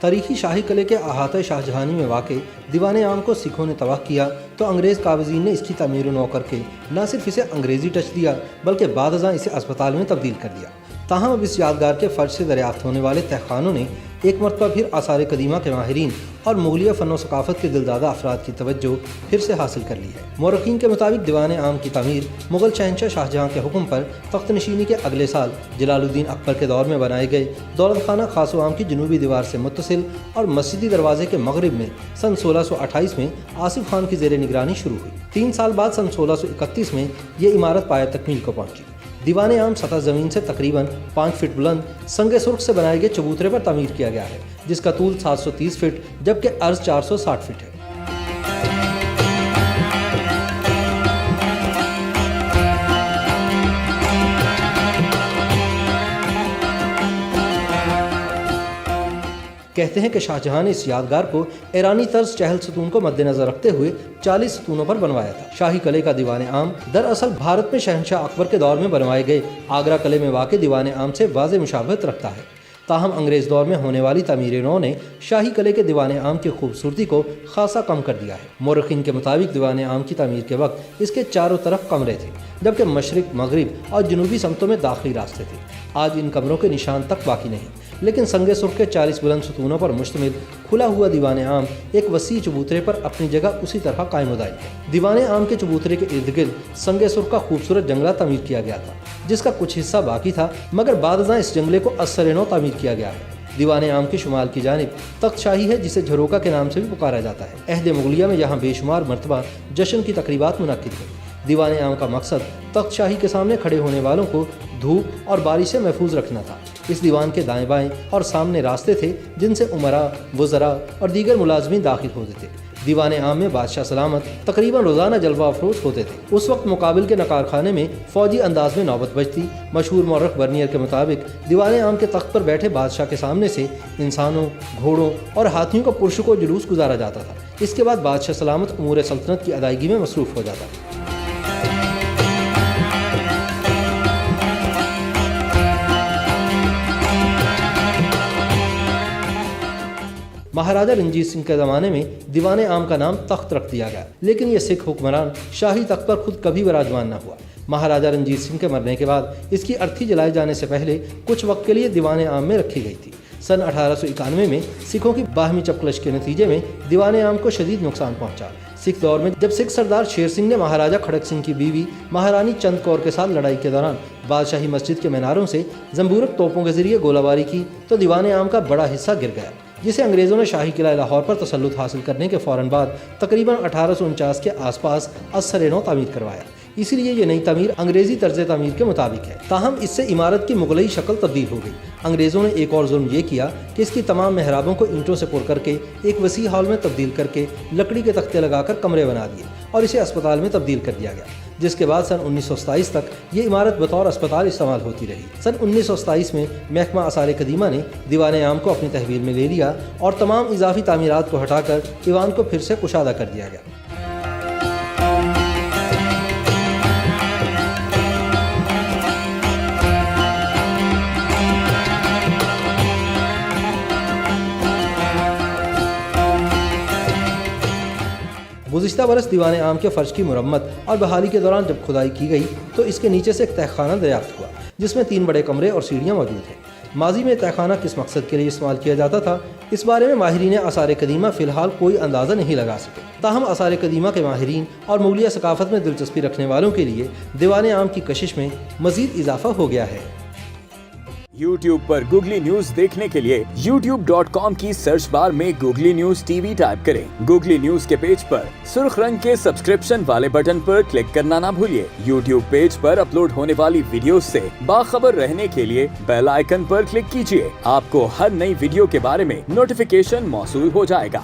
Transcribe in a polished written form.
تاریخی شاہی قلعے کے احاطہ شاہجہانی میں واقع دیوان عام کو سکھوں نے تباہ کیا تو انگریز قابضین نے اس کی تعمیر و نو کر کے نہ صرف اسے انگریزی ٹچ دیا بلکہ بعد ازاں اسے اسپتال میں تبدیل کر دیا۔ تاہم اب اس یادگار کے فرش سے دریافت ہونے والے تہخانوں نے ایک مرتبہ پھر آثار قدیمہ کے ماہرین اور مغلیہ فن و ثقافت کے دلدادہ افراد کی توجہ پھر سے حاصل کر لی ہے۔ مورخین کے مطابق دیوان عام کی تعمیر مغل شہنشاہ شاہجہاں کے حکم پر تخت نشینی کے اگلے سال جلال الدین اکبر کے دور میں بنائے گئے دولت خانہ خاص و عام کی جنوبی دیوار سے متصل اور مسجدی دروازے کے مغرب میں سن 1628 میں آصف خان کی زیر نگرانی شروع ہوئی۔ 3 سال بعد سن 1631 میں یہ عمارت پایہ تکمیل کو پہنچی۔ دیوان عام سطح زمین سے تقریباً 5 فٹ بلند سنگ سرخ سے بنائے گئے چبوترے پر تعمیر کیا گیا ہے، جس کا طول 730 فٹ جبکہ عرض 460 فٹ ہے۔ کہتے ہیں کہ شاہجہاں نے اس یادگار کو ایرانی طرز چہل ستون کو مد نظر رکھتے ہوئے 40 ستونوں پر بنوایا تھا۔ شاہی قلعے کا دیوان عام دراصل بھارت میں شہنشاہ اکبر کے دور میں بنوائے گئے آگرہ قلعے میں واقع دیوان عام سے واضح مشابہت رکھتا ہے۔ تاہم انگریز دور میں ہونے والی تعمیر نو نے شاہی قلعے کے دیوان عام کی خوبصورتی کو خاصا کم کر دیا ہے۔ مورخین کے مطابق دیوان عام کی تعمیر کے وقت اس کے چاروں طرف کمرے تھے، جبکہ مشرق، مغرب اور جنوبی سمتوں میں داخلی راستے تھے۔ آج ان کمروں کے نشان تک باقی نہیں، لیکن سنگ سرخ کے 40 بلند ستونوں پر مشتمل کھلا ہوا دیوان عام ایک وسیع چبوترے پر اپنی جگہ اسی طرح قائم و دائم ہے۔ دیوان عام کے چبوترے کے ارد گرد سنگ سرخ کا خوبصورت جنگلہ تعمیر کیا گیا تھا، جس کا کچھ حصہ باقی تھا، مگر بعد ازاں اس جنگلے کو از سر نو تعمیر کیا گیا ہے۔ دیوان عام کے شمال کی جانب تخت شاہی ہے، جسے جھروکا کے نام سے بھی پکارا جاتا ہے۔ عہد مغلیہ میں یہاں بے شمار مرتبہ جشن کی تقریبات منعقد ہوئی۔ دیوان عام کا مقصد تخت شاہی کے سامنے کھڑے ہونے والوں کو دھوپ اور بارش سے محفوظ رکھنا تھا۔ اس دیوان کے دائیں بائیں اور سامنے راستے تھے جن سے امراء، وزراء اور دیگر ملازمین داخل ہوتے تھے۔ دیوان عام میں بادشاہ سلامت تقریباً روزانہ جلوہ افروز ہوتے تھے۔ اس وقت مقابل کے نقار خانے میں فوجی انداز میں نوبت بجتی۔ مشہور مورخ برنیئر کے مطابق دیوان عام کے تخت پر بیٹھے بادشاہ کے سامنے سے انسانوں، گھوڑوں اور ہاتھیوں کا پرشکو و جلوس گزارا جاتا تھا۔ اس کے بعد بادشاہ سلامت امور سلطنت کی ادائیگی میں مصروف ہو جاتا تھا۔ مہاراجہ رنجیت سنگھ کے زمانے میں دیوان عام کا نام تخت رکھ دیا گیا، لیکن یہ سکھ حکمران شاہی تخت پر خود کبھی براجمان نہ ہوا۔ مہاراجہ رنجیت سنگھ کے مرنے کے بعد اس کی ارتھی جلائے جانے سے پہلے کچھ وقت کے لیے دیوان عام میں رکھی گئی تھی۔ سن 1891 میں سکھوں کی باہمی چپکلش کے نتیجے میں دیوان عام کو شدید نقصان پہنچا۔ سکھ دور میں جب سکھ سردار شیر سنگھ نے مہاراجہ کھڑک سنگھ کی بیوی مہارانی چند کور کے ساتھ لڑائی کے دوران بادشاہی مسجد کے میناروں سے زنبورک توپوں کے ذریعے گولہ باری کی تو دیوان عام کا بڑا حصہ گر گیا، جسے انگریزوں نے شاہی قلعہ لاہور پر تسلط حاصل کرنے کے فوراً بعد تقریباً 1849 کے آس پاس از سر نو تعمیر کروایا۔ اسی لیے یہ نئی تعمیر انگریزی طرز تعمیر کے مطابق ہے، تاہم اس سے عمارت کی مغلئی شکل تبدیل ہو گئی۔ انگریزوں نے ایک اور ظلم یہ کیا کہ اس کی تمام محرابوں کو اینٹوں سے پر کر کے ایک وسیع ہال میں تبدیل کر کے لکڑی کے تختے لگا کر کمرے بنا دیے اور اسے اسپتال میں تبدیل کر دیا گیا، جس کے بعد سن 1927 تک یہ عمارت بطور اسپتال استعمال ہوتی رہی۔ سن 1927 میں محکمہ آثار قدیمہ نے دیوان عام کو اپنی تحویل میں لے لیا اور تمام اضافی تعمیرات کو ہٹا کر ایوان کو پھر سے کشادہ کر دیا گیا۔ گزشتہ برس دیوان عام کے فرش کی مرمت اور بحالی کے دوران جب کھدائی کی گئی تو اس کے نیچے سے ایک تہخانہ دریافت ہوا، جس میں 3 بڑے کمرے اور سیڑھیاں موجود ہیں۔ ماضی میں تہخانہ کس مقصد کے لیے استعمال کیا جاتا تھا، اس بارے میں ماہرین آثار قدیمہ فی الحال کوئی اندازہ نہیں لگا سکے۔ تاہم آثار قدیمہ کے ماہرین اور مغلیہ ثقافت میں دلچسپی رکھنے والوں کے لیے دیوان عام کی کشش میں مزید اضافہ ہو گیا ہے۔ YouTube پر گوگلی نیوز دیکھنے کے لیے youtube.com کی سرچ بار میں googly news T V type کریں۔ گوگلی نیوز کے پیج پر سرخ رنگ کے سبسکرپشن والے بٹن پر کلک کرنا نہ بھولیے۔ YouTube پیج پر اپلوڈ ہونے والی ویڈیوز سے باخبر رہنے کے لیے بیل آئیکن پر کلک کیجیے۔ آپ کو ہر نئی ویڈیو کے بارے میں نوٹیفیکیشن موصول ہو جائے گا۔